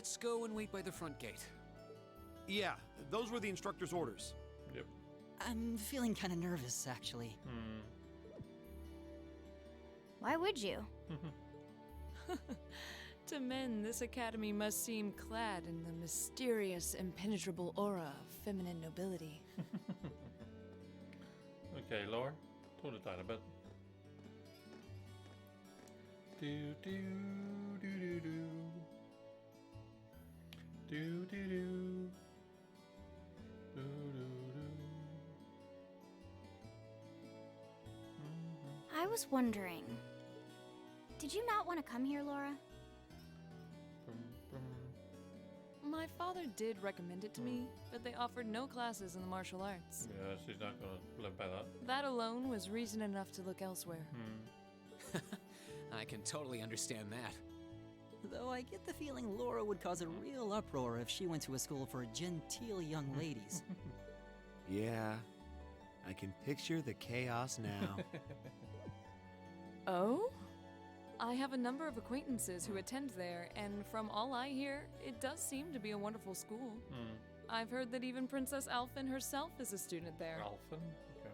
Let's go and wait by the front gate. Yeah, those were the instructor's orders. Yep. I'm feeling kind of nervous, actually. Why would you? To men, this academy must seem clad in the mysterious, impenetrable aura of feminine nobility. Okay, Laura, tone it down a bit. Do do do do do. Do do do. Do do do. I was wondering, did you not want to come here, Laura? Brum, brum. My father did recommend it to me, but they offered no classes in the martial arts. Yeah, she's not gonna live by that. That alone was reason enough to look elsewhere. I can totally understand that. Though I get the feeling Laura would cause a real uproar if she went to a school for genteel young ladies. Yeah, I can picture the chaos now. Oh? I have a number of acquaintances who attend there, and from all I hear, it does seem to be a wonderful school. I've heard that even Princess Alphen herself is a student there. Alphen? Okay.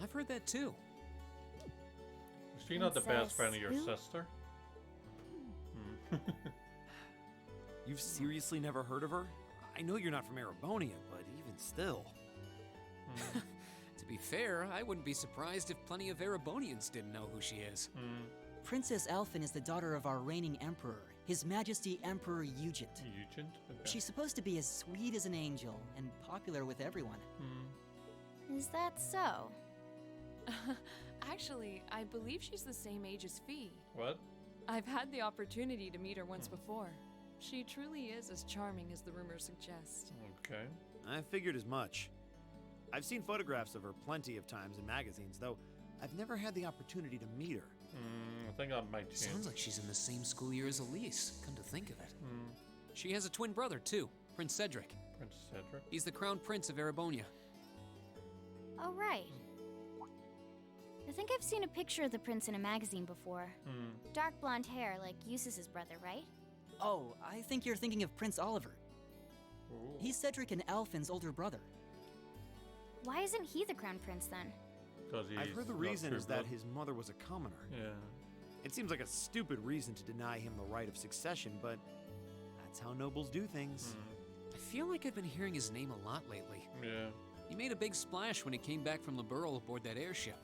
I've heard that too. Is she not the best Princess friend of your who? sister? You've seriously never heard of her? I know you're not from Erebonia, but even still. To be fair, I wouldn't be surprised if plenty of Erebonians didn't know who she is. Princess Alphen is the daughter of our reigning emperor, His Majesty Emperor Eugent. Eugent? Okay. She's supposed to be as sweet as an angel and popular with everyone. Is that so? Actually, I believe she's the same age as Fee. What? I've had the opportunity to meet her once before. She truly is as charming as the rumors suggest. Okay. I figured as much. I've seen photographs of her plenty of times in magazines, though I've never had the opportunity to meet her. I think that might change. Sounds like she's in the same school year as Elise, come to think of it. She has a twin brother too, Prince Cedric. Prince Cedric? He's the crown prince of Erebonia. Oh, right. I think I've seen a picture of the prince in a magazine before. Dark blonde hair, like Eustace's brother, right? Oh, I think you're thinking of Prince Oliver. Ooh. He's Cedric and Alphen's older brother. Why isn't he the crown prince then? Because I've heard the reason is that his mother was a commoner. Yeah. It seems like a stupid reason to deny him the right of succession, but that's how nobles do things. I feel like I've been hearing his name a lot lately. Yeah. He made a big splash when he came back from Liberl aboard that airship.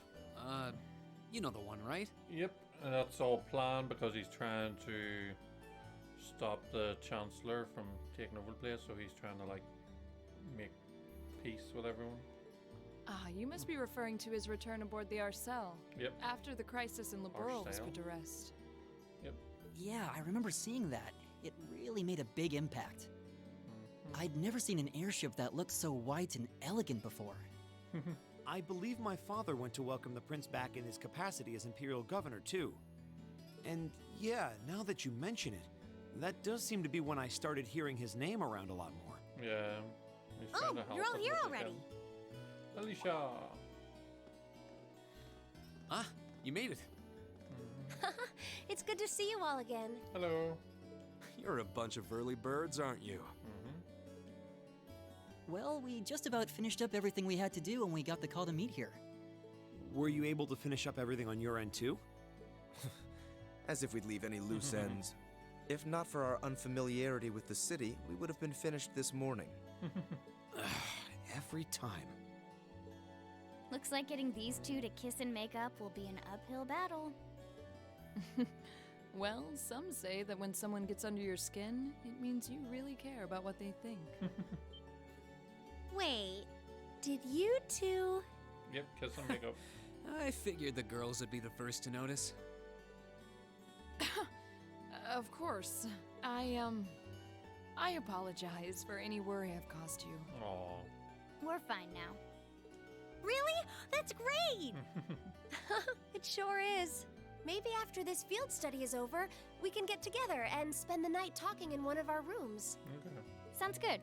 You know the one, right? Yep. And that's all planned because he's trying to stop the Chancellor from taking over the place, so he's trying to, like, make peace with everyone. Ah, you must be referring to his return aboard the Arcel. Yep. After the crisis in Liberl was Arcel? put to rest. Yep. Yeah, I remember seeing that. It really made a big impact. I'd never seen an airship that looked so white and elegant before. I believe my father went to welcome the prince back in his capacity as imperial governor, too. And yeah, now that you mention it, that does seem to be when I started hearing his name around a lot more. Yeah. He's trying to help you're all them here if he already. can. Alicia! Ah, you made it. It's good to see you all again. Hello. You're a bunch of early birds, aren't you? Well, we just about finished up everything we had to do when we got the call to meet here. Were you able to finish up everything on your end, too? As if we'd leave any loose ends. If not for our unfamiliarity with the city, we would have been finished this morning. Every time. Looks like getting these two to kiss and make up will be an uphill battle. Well, some say that when someone gets under your skin, it means you really care about what they think. Wait, did you two? Yep, kiss and make up. I figured the girls would be the first to notice. Of course. I apologize for any worry I've caused you. Aw. We're fine now. Really? That's great! It sure is. Maybe after this field study is over, we can get together and spend the night talking in one of our rooms. Okay. Sounds good.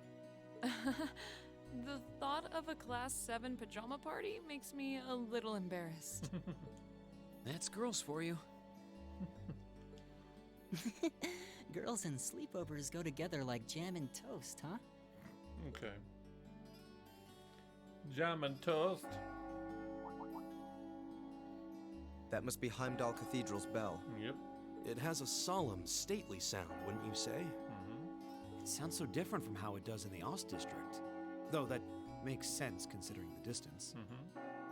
The thought of a Class 7 pajama party makes me a little embarrassed. That's girls for you. Girls and sleepovers go together like jam and toast, huh? Okay. Jam and toast. That must be Heimdall Cathedral's bell. Yep. It has a solemn, stately sound, wouldn't you say? It sounds so different from how it does in the Ost district. Though that makes sense considering the distance.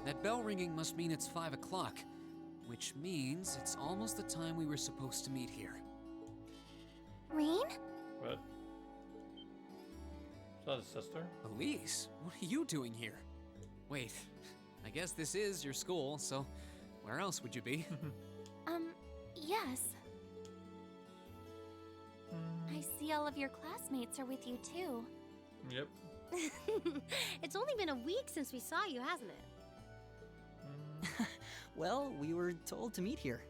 That bell ringing must mean it's 5 o'clock, which means it's almost the time we were supposed to meet here. Rain? What? Is that his sister? Elise, what are you doing here? Wait, I guess this is your school, so where else would you be? Yes. I see all of your classmates are with you too. Yep. It's only been a week since we saw you, hasn't it? Well, we were told to meet here.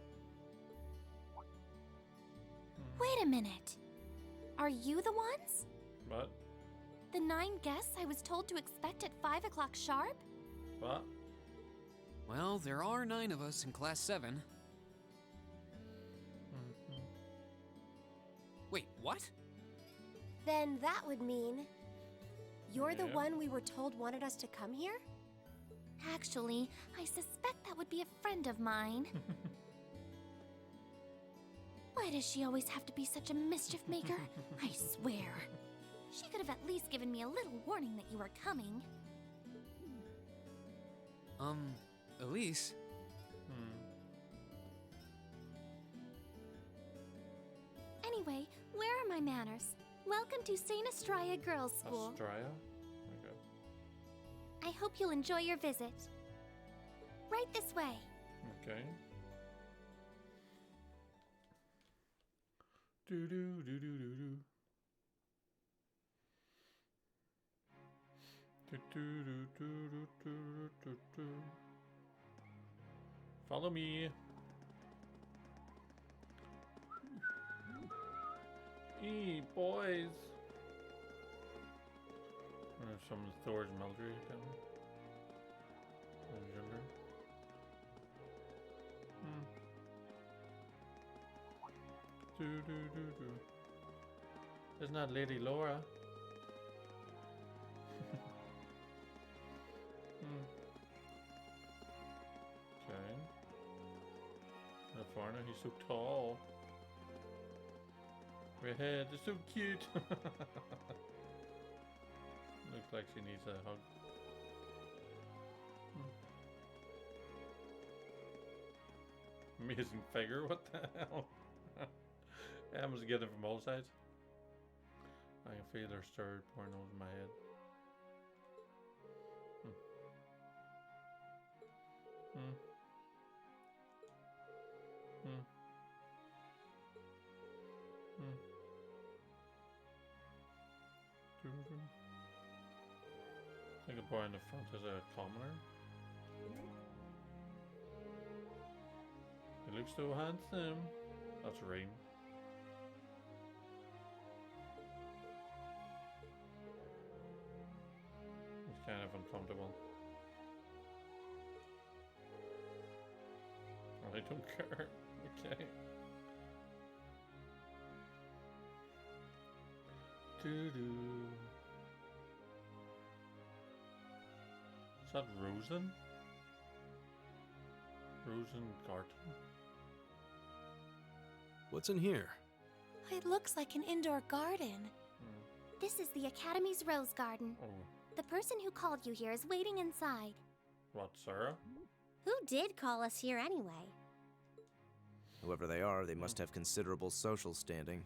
Wait a minute. Are you the ones? What? The 9 guests I was told to expect at 5 o'clock sharp? What? Well, there are 9 of us in class 7. Wait, what? Then that would mean you're the Yeah. one we were told wanted us to come here? Actually, I suspect that would be a friend of mine. Why does she always have to be such a mischief maker? I swear. She could have at least given me a little warning that you were coming. Elise? Anyway, where are my manners? Welcome to St. Estrella Girls' School. Australia? Okay. I hope you'll enjoy your visit. Right this way. Okay. Do do do do do do. Do do do do do do do do. Follow me. Boys. Some Thor's Mildred down there. When he's younger. Do do do do. Isn't that Lady Laura? Okay. That foreigner, he's so tall. Redhead, they're so cute. Looks like she needs a hug. Amazing figure, what the hell? Emma's getting it from all sides. I can feel her stirred pouring over my head. I think the boy in the front is a commoner. He looks so handsome. That's Rain. He's kind of uncomfortable. I don't care. Okay. Doo-doo. Is that Rosen? Rosengarten? What's in here? It looks like an indoor garden. This is the Academy's Rose Garden. Oh, The person who called you here is waiting inside. what, Sarah? Who did call us here anyway? Whoever they are, they must have considerable social standing.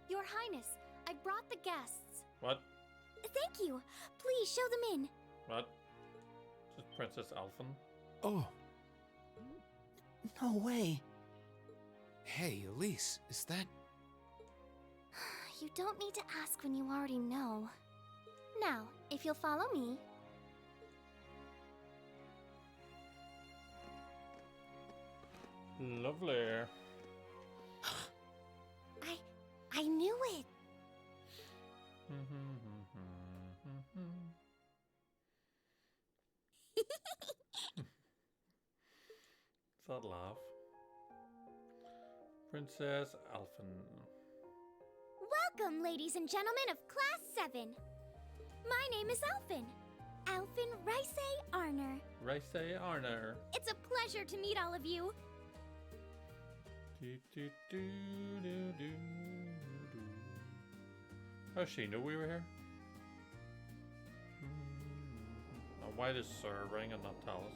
Your Highness, I brought the guests. What? Thank you. Please show them in. What? This is Princess Alphen. Oh, No way. Hey, Elise, is that... You don't need to ask when you already know. Now, if you'll follow me. Lovely. I knew it. What's that laugh? Princess Alphen. Welcome, ladies and gentlemen of Class 7. My name is Alphen. Alphen Rice Arner. Rice Arner. It's a pleasure to meet all of you. Do, do, do, do, do, do. How does she know we were here? Now, why does Sir ring and not tell us?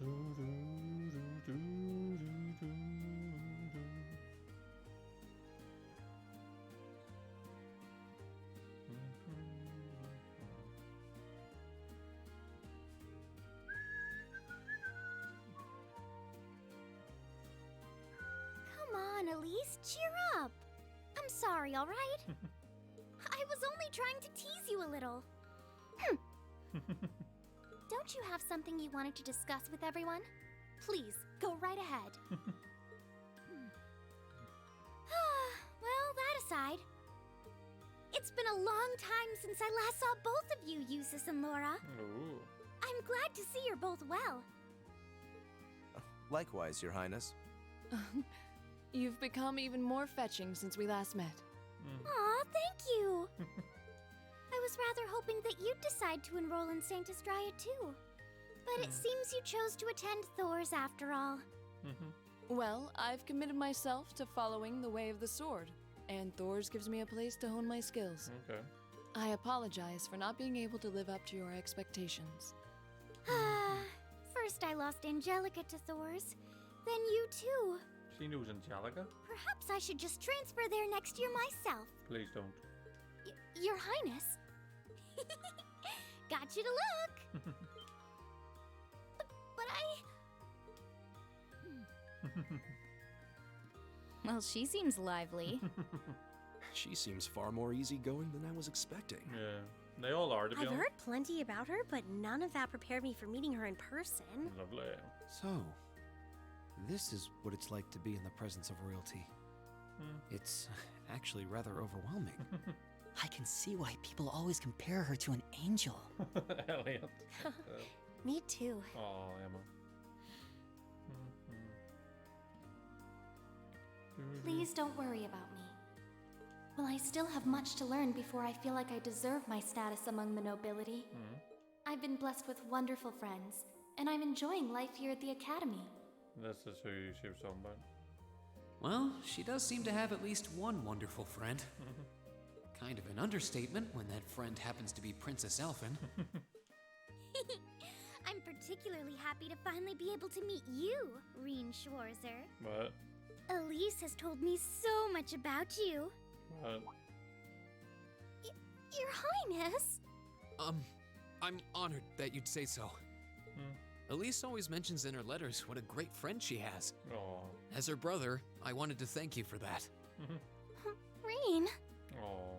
Do, do, do, do, do, do, do. Come on, Elise, cheer up. I'm sorry, all right? I was only trying to tease you a little. Don't you have something you wanted to discuss with everyone? Please, go right ahead. Well, that aside, it's been a long time since I last saw both of you, Eustace and Laura. Ooh. I'm glad to see you're both well. Likewise, Your Highness. You've become even more fetching since we last met. Aw, thank you. I was rather hoping that you'd decide to enroll in Saint Estrella too. But it seems you chose to attend Thor's after all. Well, I've committed myself to following the way of the sword, and Thor's gives me a place to hone my skills. Okay. I apologize for not being able to live up to your expectations. First I lost Angelica to Thor's, then you too. She knows Angelica? Perhaps I should just transfer there next year myself. Please don't. Your Highness. Got you to look. but Well, she seems lively. She seems far more easygoing than I was expecting. Yeah. They all are, to be I've honest. heard plenty about her, but none of that prepared me for meeting her in person. Lovely. So, this is what it's like to be in the presence of royalty. It's actually rather overwhelming. I can see why people always compare her to an angel. Elliot. Me too. Oh, Emma. Please don't worry about me. While I still have much to learn before I feel like I deserve my status among the nobility, I've been blessed with wonderful friends, and I'm enjoying life here at the Academy. This is who she was talking about. Well, she does seem to have at least one wonderful friend. Kind of an understatement when that friend happens to be Princess Elphen. I'm particularly happy to finally be able to meet you, Reen Schwarzer. What? Elise has told me so much about you. What? Your Highness! I'm honored that you'd say so. Elise always mentions in her letters what a great friend she has. Oh. As her brother, I wanted to thank you for that. Reen. Oh.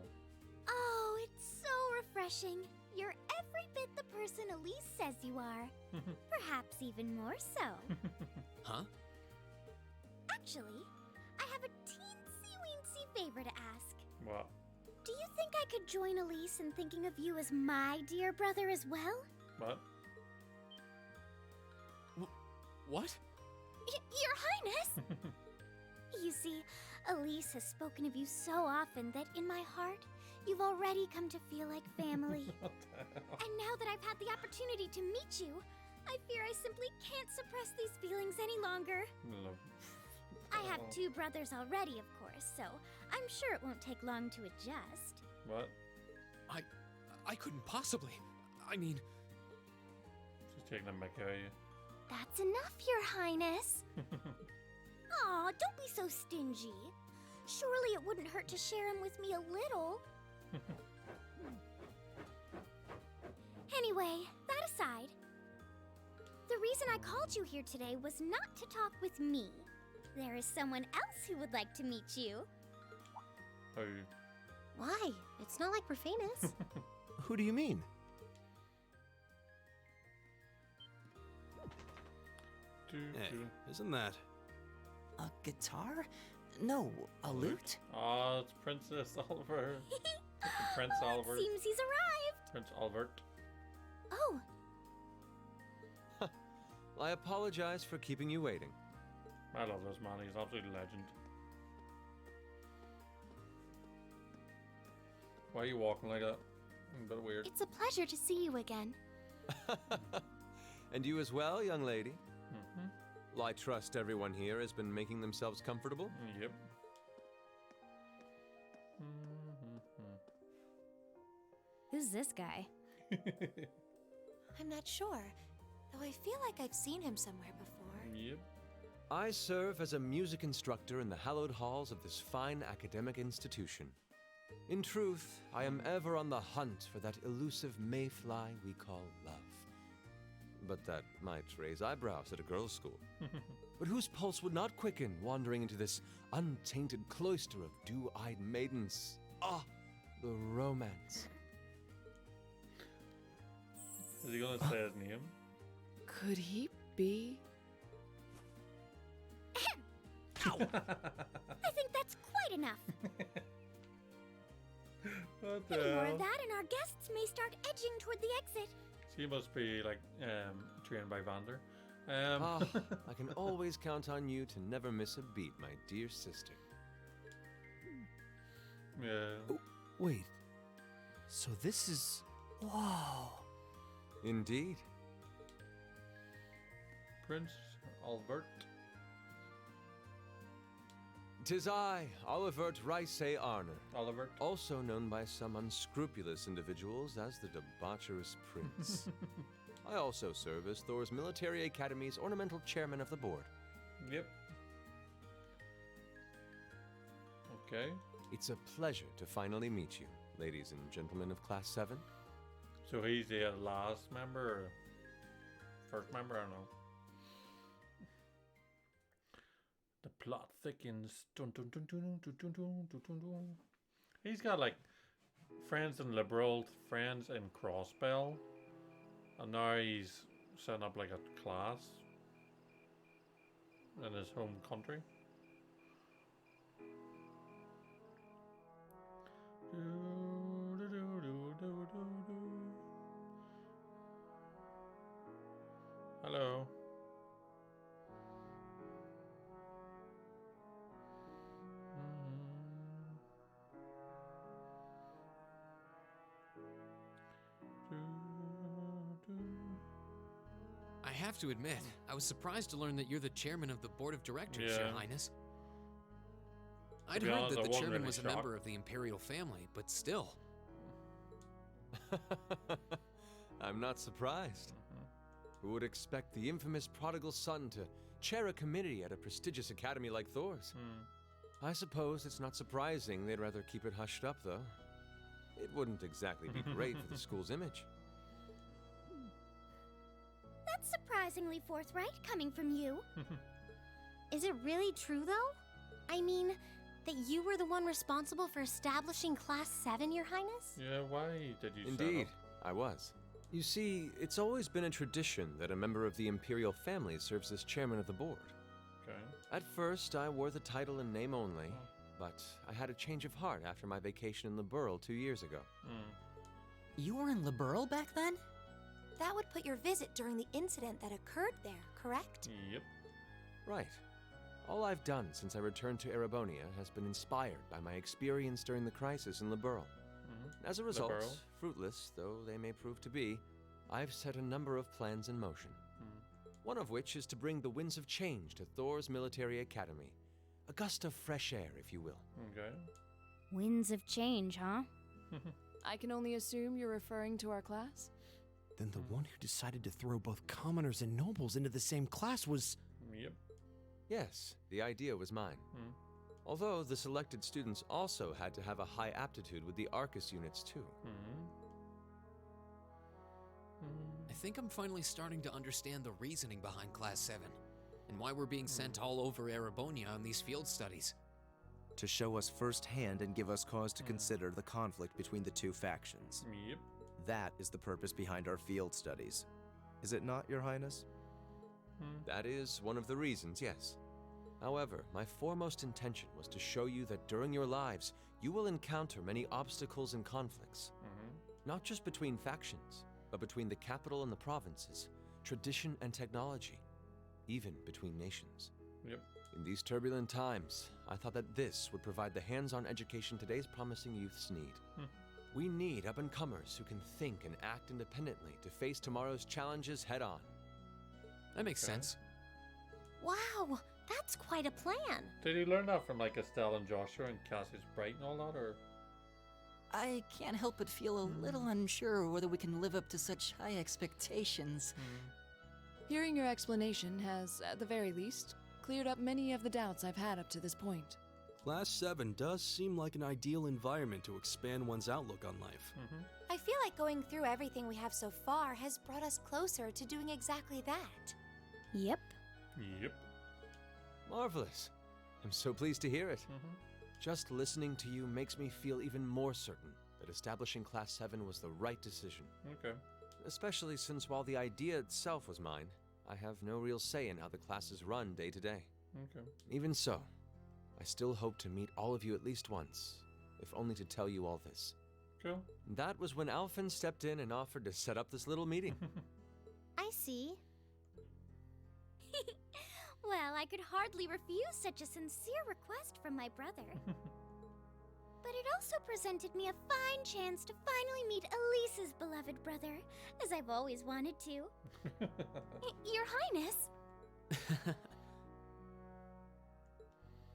Oh, it's so refreshing. You're every bit the person Elise says you are. Perhaps even more so. Huh? Actually, I have a teensy-weensy favor to ask. What? Do you think I could join Elise in thinking of you as my dear brother as well? What? What? Your Highness! You see, Elise has spoken of you so often that in my heart, you've already come to feel like family. And now that I've had the opportunity to meet you, I fear I simply can't suppress these feelings any longer. Love. I have two brothers already, of course, so I'm sure it won't take long to adjust. What? I couldn't possibly. I mean, She's taking a mick out of you. That's enough, Your Highness. Aw, don't be so stingy. Surely it wouldn't hurt to share him with me a little. Anyway, that aside, the reason I called you here today was not to talk with me. There is someone else who would like to meet you. Who? Why? It's not like we're famous. Who do you mean? Hey, isn't that? A guitar? No, a lute? Oh, it's Princess Oliver. Prince Oliver. It seems he's arrived. Prince Albert. Oh, I apologize for keeping you waiting. I love this man. He's an absolute legend. Why are you walking like that? A bit weird. It's a pleasure to see you again. And you as well, young lady? Mm-hmm. Well, I trust everyone here has been making themselves comfortable? Yep. Who's this guy? I'm not sure, though I feel like I've seen him somewhere before. Yep. I serve as a music instructor in the hallowed halls of this fine academic institution. In truth, I am ever on the hunt for that elusive mayfly we call love. But that might raise eyebrows at a girls' school. But whose pulse would not quicken wandering into this untainted cloister of dew-eyed maidens? Ah, the romance. Is he gonna say his name? Could he be? Ow! I think that's quite enough. What the Any more hell? of that, and our guests may start edging toward the exit. She must be like trained by Vander. Ah, I can always count on you to never miss a beat, my dear sister. Yeah. Oh, wait. So this is... Whoa. Indeed. Prince Albert. 'Tis I, Olivert Ricey Arner, Oliver. also known by some unscrupulous individuals as the debaucherous prince. I also serve as Thor's Military Academy's ornamental chairman of the board. Yep. Okay. It's a pleasure to finally meet you, ladies and gentlemen of Class 7. So he's the last member or first member? I don't know. The plot thickens. Dun, dun, dun, dun, dun, dun, dun, dun, dun, dun. He's got like friends in Liberal, friends in Crossbell, and now he's setting up like a class in his home country. Hello. I have to admit, I was surprised to learn that you're the chairman of the board of directors, Your Yeah. Highness. I'd be heard honest, that I the wasn't chairman really was a shocked. member of the imperial family, but still. I'm not surprised. Who would expect the infamous prodigal son to chair a committee at a prestigious academy like Thor's? I suppose it's not surprising they'd rather keep it hushed up, though. It wouldn't exactly be great for the school's image. That's surprisingly forthright coming from you. Is it really true, though? I mean, that you were the one responsible for establishing Class 7, Your Highness? Yeah, why did you set Indeed, up? I was. You see, it's always been a tradition that a member of the imperial family serves as chairman of the board. Okay. At first, I wore the title in name only, but I had a change of heart after my vacation in Liberl 2 years ago. You were in Liberl back then? That would put your visit during the incident that occurred there, correct? Yep. Right. All I've done since I returned to Erebonia has been inspired by my experience during the crisis in Liberl. As a result, Liberl. fruitless though they may prove to be, I've set a number of plans in motion. One of which is to bring the winds of change to Thor's Military Academy. A gust of fresh air, if you will. Okay. Winds of change, huh? I can only assume you're referring to our class? Then the one who decided to throw both commoners and nobles into the same class was... Yep. Yes, the idea was mine. Although the selected students also had to have a high aptitude with the Arcus units too. I think I'm finally starting to understand the reasoning behind Class 7, and why we're being sent all over Erebonia on these field studies. To show us firsthand and give us cause to consider the conflict between the two factions. Yep. That is the purpose behind our field studies. Is it not, Your Highness? That is one of the reasons, yes. However, my foremost intention was to show you that during your lives, you will encounter many obstacles and conflicts. Not just between factions, but between the capital and the provinces, tradition and technology, even between nations. Yep. In these turbulent times, I thought that this would provide the hands-on education today's promising youths need. We need up-and-comers who can think and act independently to face tomorrow's challenges head-on. That makes sense. Wow, that's quite a plan. Did you learn that from like Estelle and Joshua and Cassius Bright and all that, or? I can't help but feel a little unsure whether we can live up to such high expectations. Hearing your explanation has, at the very least, cleared up many of the doubts I've had up to this point. Class 7 does seem like an ideal environment to expand one's outlook on life. I feel like going through everything we have so far has brought us closer to doing exactly that. Yep. Yep. Marvelous. I'm so pleased to hear it. Just listening to you makes me feel even more certain that establishing Class 7 was the right decision. Okay. Especially since while the idea itself was mine, I have no real say in how the classes run day to day. Okay. Even so, I still hope to meet all of you at least once, if only to tell you all this. Cool. That was when Alphen stepped in and offered to set up this little meeting. I see. Well, I could hardly refuse such a sincere request from my brother. But it also presented me a fine chance to finally meet Elise's beloved brother, as I've always wanted to. Your Highness!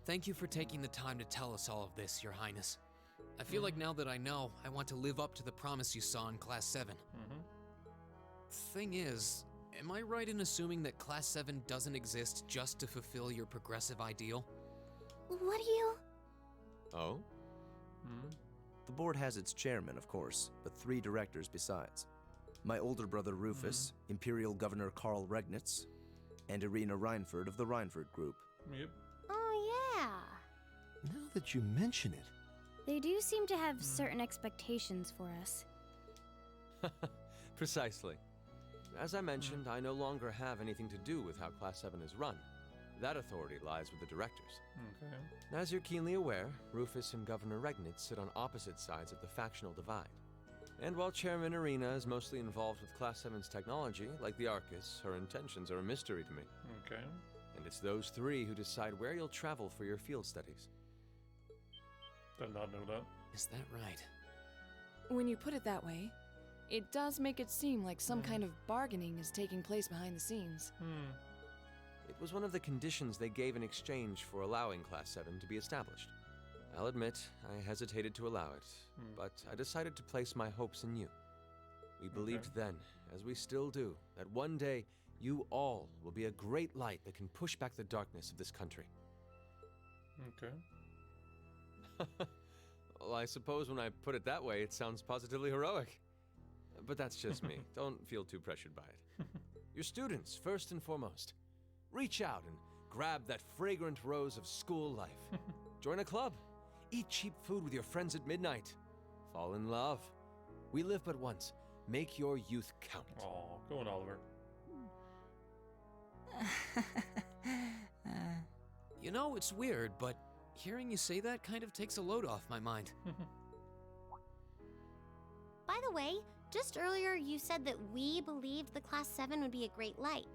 Thank you for taking the time to tell us all of this, Your Highness. I feel like now that I know, I want to live up to the promise you saw in Class 7. Thing is, am I right in assuming that Class 7 doesn't exist just to fulfill your progressive ideal? What do you... Oh? The board has its chairman, of course, but 3 directors besides. My older brother Rufus, Imperial Governor Karl Regnitz, and Irina Reinford of the Reinford Group. Yep. Oh, yeah. Now that you mention it, They do seem to have certain expectations for us. Precisely. As I mentioned, I no longer have anything to do with how Class 7 is run. That authority lies with the directors. Okay. As you're keenly aware, Rufus and Governor Regnitz sit on opposite sides of the factional divide. And while Chairman Irina is mostly involved with Class 7's technology, like the Arcus, her intentions are a mystery to me. Okay. And it's those 3 who decide where you'll travel for your field studies. Did not know that. Is that right? When you put it that way, it does make it seem like some kind of bargaining is taking place behind the scenes. It was one of the conditions they gave in exchange for allowing Class 7 to be established. I'll admit, I hesitated to allow it, but I decided to place my hopes in you. We believed then, as we still do, that one day you all will be a great light that can push back the darkness of this country. Okay. Well, I suppose when I put it that way, it sounds positively heroic. But that's just me. Don't feel too pressured by it. You're students, first and foremost. Reach out and grab that fragrant rose of school life. Join a club. Eat cheap food with your friends at midnight. Fall in love. We live but once. Make your youth count. Oh, go on, Oliver. You know, it's weird, but hearing you say that kind of takes a load off my mind. By the way, just earlier you said that we believed the Class 7 would be a great light.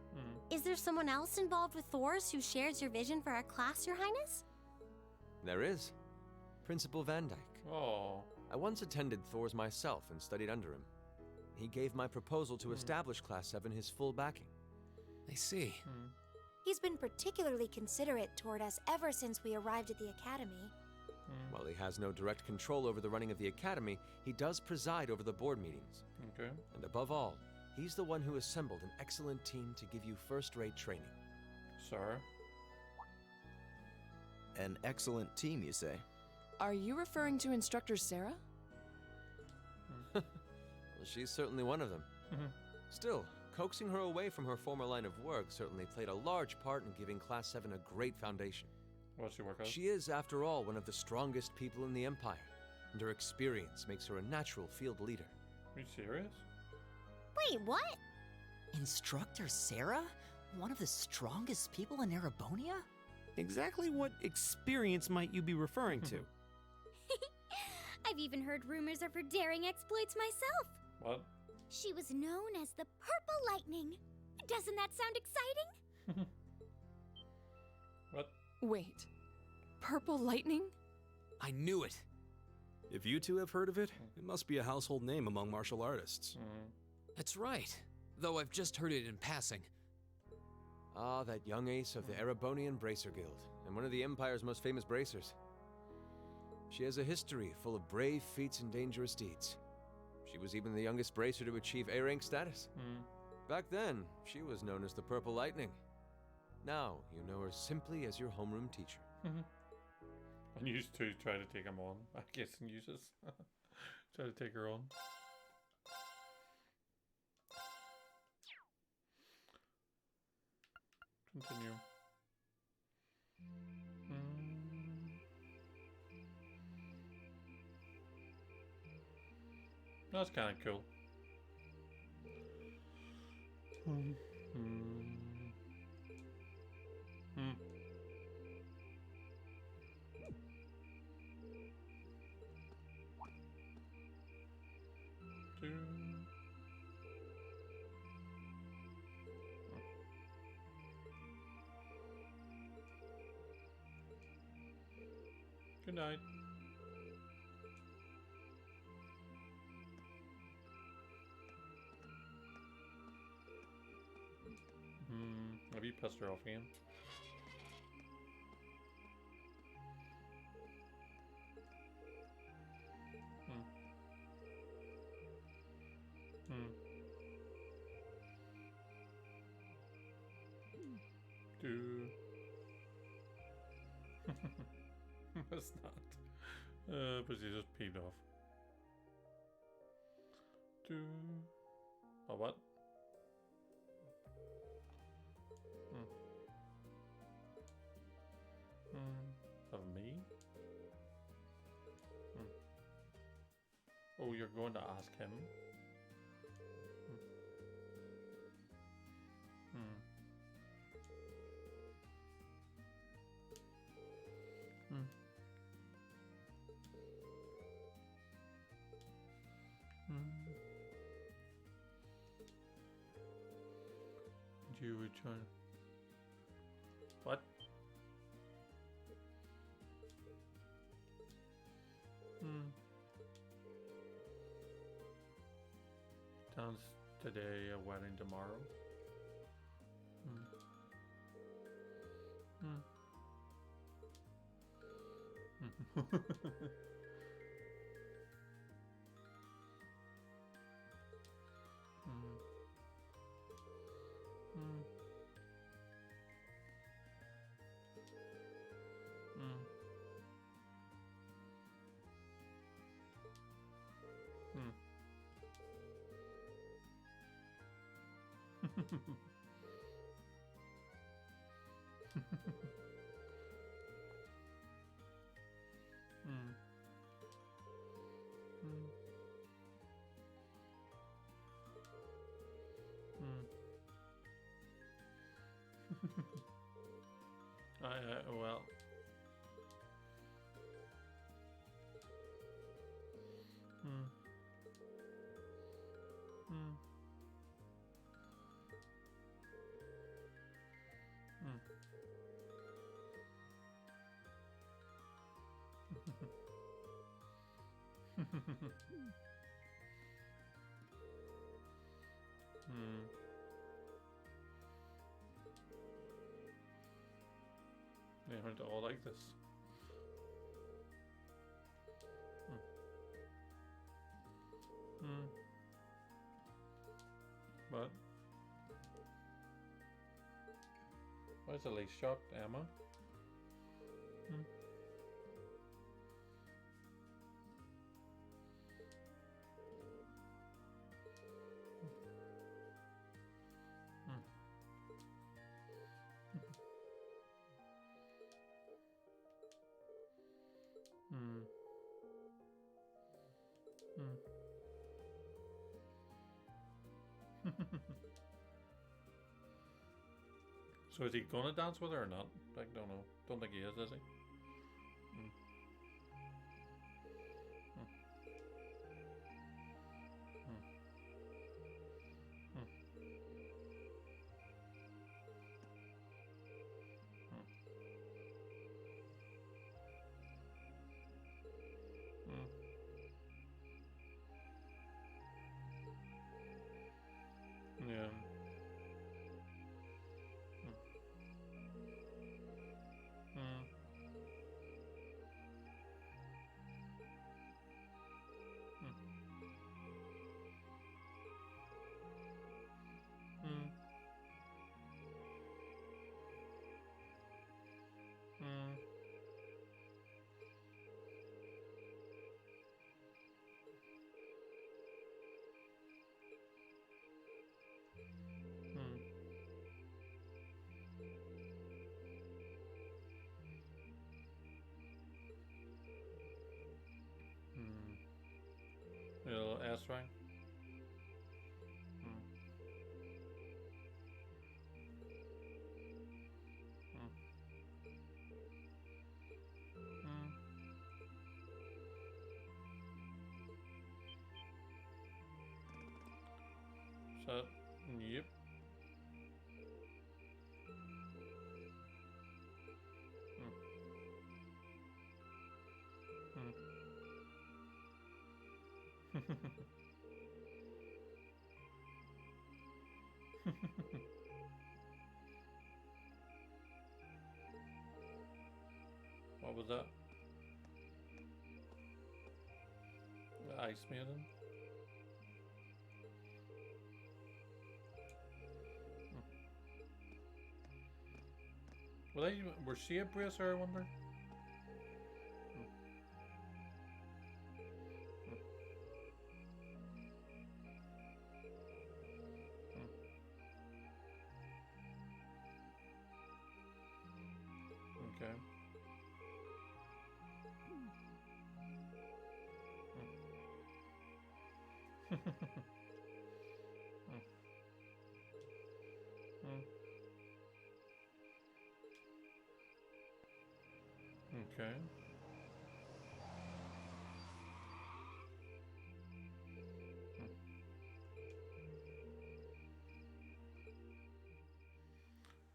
Is there someone else involved with Thor's who shares your vision for our class, Your Highness? There is. Principal Van Dyke. Oh. I once attended Thor's myself and studied under him. He gave my proposal to establish Class 7 his full backing. I see. He's been particularly considerate toward us ever since we arrived at the Academy. While he has no direct control over the running of the Academy, he does preside over the board meetings. Okay. And above all, he's the one who assembled an excellent team to give you first-rate training. Sir? An excellent team, you say? Are you referring to Instructor Sarah? Well, she's certainly one of them. Still, coaxing her away from her former line of work certainly played a large part in giving Class 7 a great foundation. What's she work as? She is, after all, one of the strongest people in the Empire, and her experience makes her a natural field leader. Are you serious? Wait, what? Instructor Sarah? One of the strongest people in Erebonia? exactly what experience might you be referring to? I've even heard rumors of her daring exploits myself. What? She was known as the Purple Lightning. Doesn't that sound exciting? What? Wait. Purple lightning? I knew it. If you two have heard of it, it must be a household name among martial artists. That's right. Though I've just heard it in passing. Ah, that young ace of the Erebonian Bracer Guild, and one of the Empire's most famous bracers. She has a history full of brave feats and dangerous deeds. She was even the youngest bracer to achieve A rank status. Back then, she was known as the Purple Lightning. Now, you know her simply as your homeroom teacher. And used to try to take him on, I guess, and uses. Try to take her on. Continue. That's kind of cool. Good night. Have you pissed her off again? It's not. But she just peed off. Oh, what? Of me? Oh, you're going to ask him? You return. What? Dance today, a wedding tomorrow. Well. They aren't all like this. But why is Elise shocked, Emma? So is he gonna dance with her or not? I don't know. Don't think he is he? trying. So, yep. What was that? The Ice Maiden? Were she a bracer, I wonder? Okay. Okay.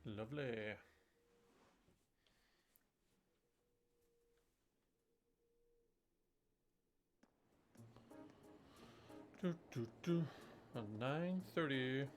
Lovely. At 9:30.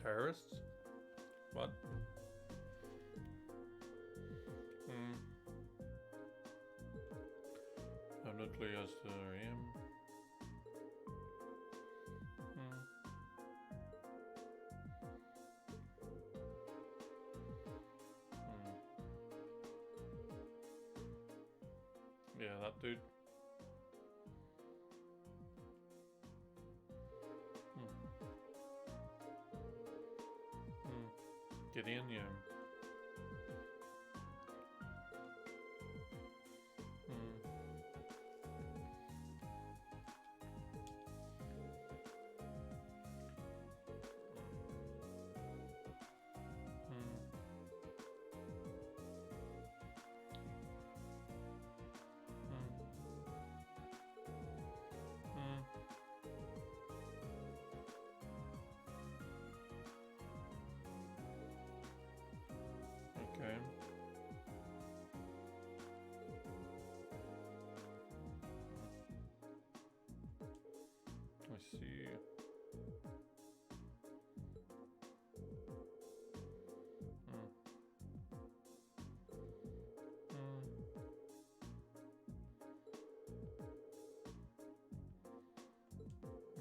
Terrorists? What? I'm not clear as to him. Yeah, that dude. Get in, yeah. Okay. I see.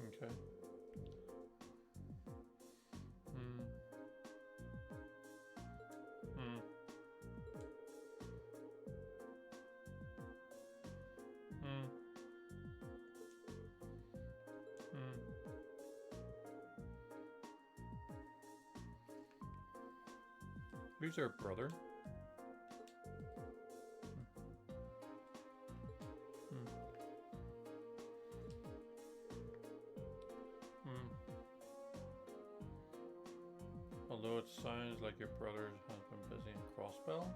Okay. Who's her brother? Although it sounds like your brother has been busy in Crossbell.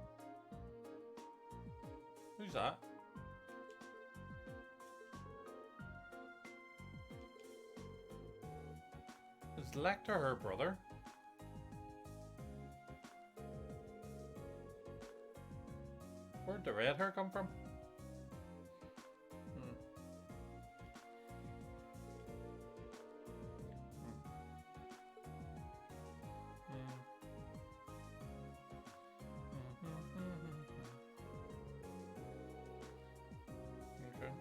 Who's that? Is Lecter her brother? Where'd the red hair come from? Okay.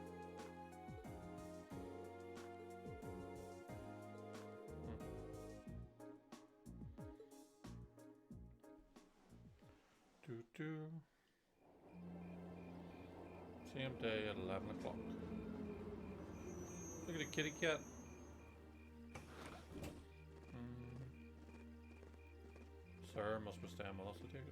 Do. Same day at 11 o'clock. Look at the kitty cat. Sir must be staying with us to take it.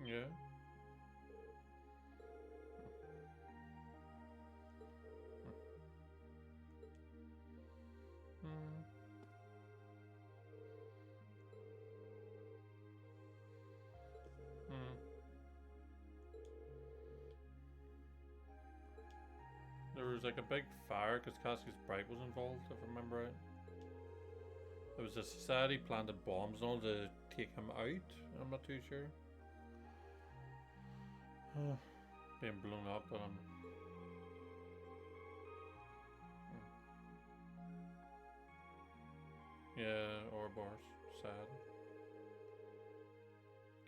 Yeah. There was like a big fire because Cassie's Bright was involved, if I remember right. There was a society planted bombs and all to take him out. I'm not too sure. Being blown up, but yeah, Ouroboros, sad.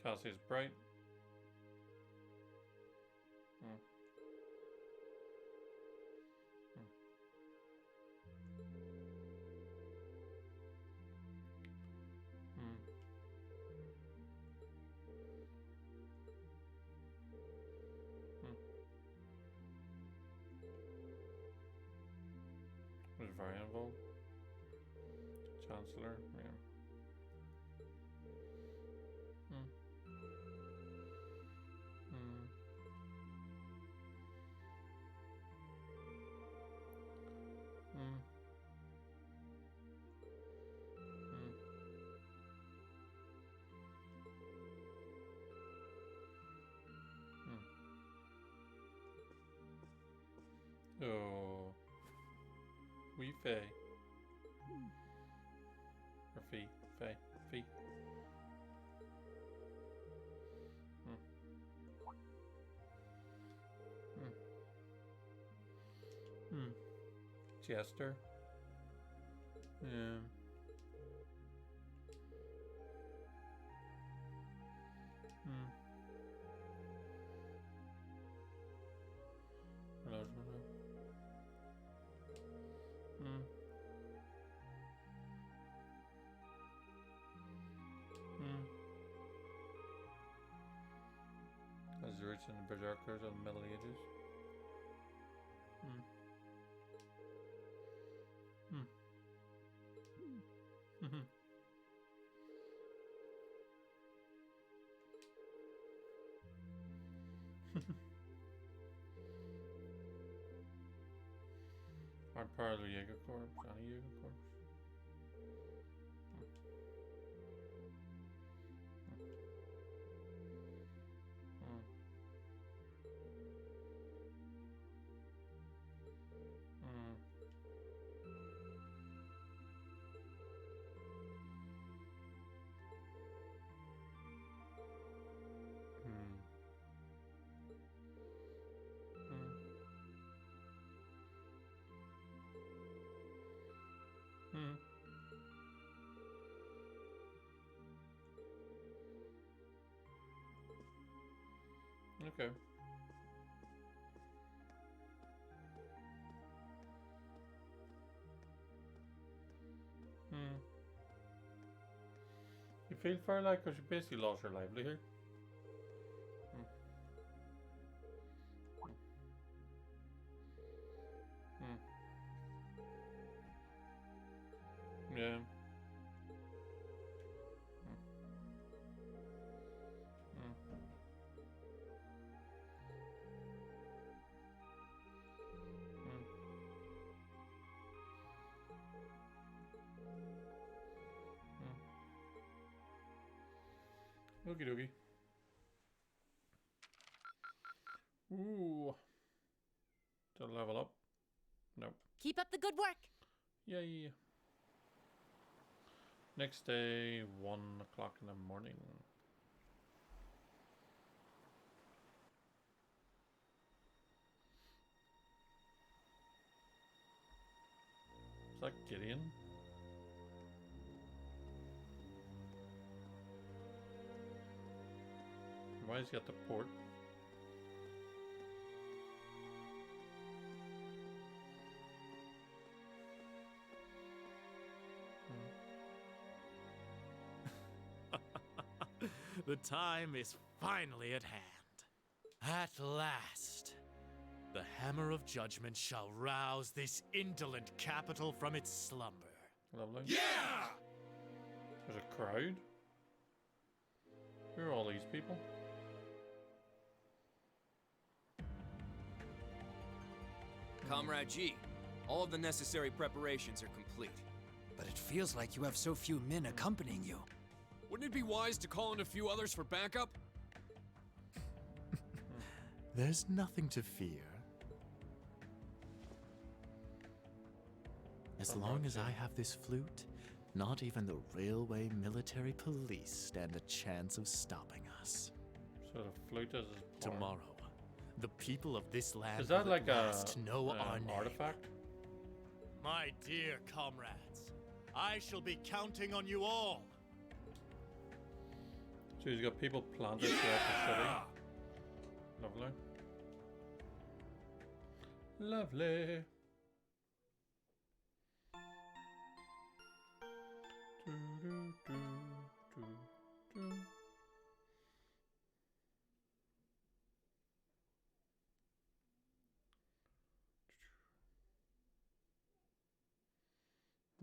Cassie's Bright. Was very involved. Chancellor, yeah. Oh, wee Faye. Or Fee, Faye, Fee. Jester. Yeah. As the rich and the berserkers of the Middle Ages. Aren't part of the Jaeger Corps, Johnny Jaeger Corps. Okay. You feel far like because you basically lost your livelihood. Yeah. Okie dokie. Ooh. To level up. Nope. Keep up the good work. Yay. Next day, 1 o'clock in the morning. Why is he at the port? The time is finally at hand. At last, the hammer of judgment shall rouse this indolent capital from its slumber. Lovely. Yeah! There's a crowd. Who are all these people? Comrade G, all of the necessary preparations are complete. But it feels like you have so few men accompanying you. Wouldn't it be wise to call in a few others for backup? There's nothing to fear. As long as I have this flute, not even the railway military police stand a chance of stopping us. So the flute is tomorrow. The people of this land is that will like at a last know our name. artifact? My dear comrades, I shall be counting on you all. So he's got people planted throughout the city. Lovely. Lovely. Do, do, do, do, do.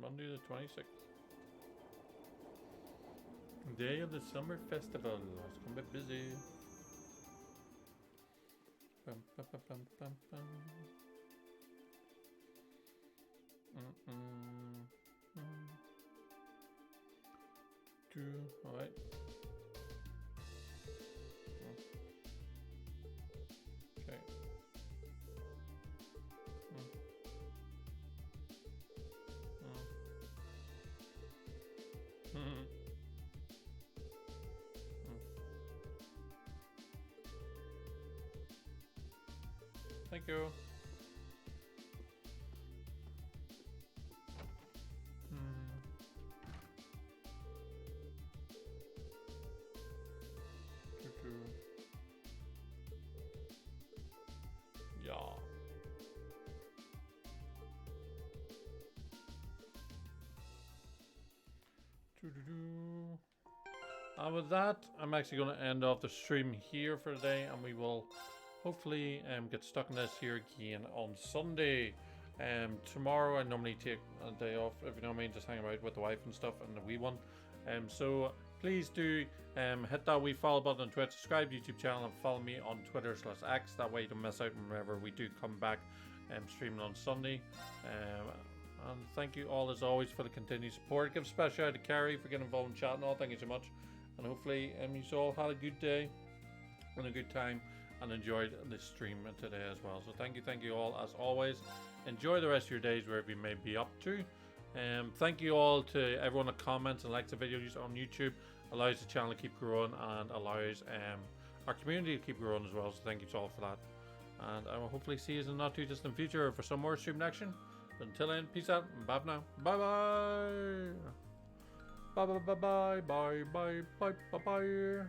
Monday the 26th. Day of the summer festival. It's gonna be busy. Bum, bum, bum, bum, bum, bum. Alright. Okay. Thank you. Yeah. And with that, I'm actually going to end off the stream here for today, and we will hopefully get stuck in this here again on Sunday. Tomorrow I normally take a day off, if you know what I mean, just hang out with the wife and stuff and the wee one. So please do hit that wee follow button on Twitch, subscribe to YouTube channel, and follow me on Twitter/X. That way you don't miss out whenever we do come back streaming on Sunday. And thank you all as always for the continued support. Give a special shout out to Carrie for getting involved in chat and all. Thank you so much. And hopefully you all had a good day and a good time and enjoyed this stream today as well. So thank you all as always. Enjoy the rest of your days wherever you may be up to. Thank you all to everyone that comments and likes the videos on YouTube. Allows the channel to keep growing and allows our community to keep growing as well. So thank you to all for that. And I will hopefully see you in the not too distant future for some more streaming action. But until then, peace out and bye for now. Bye bye. Bye bye bye bye bye bye bye bye bye.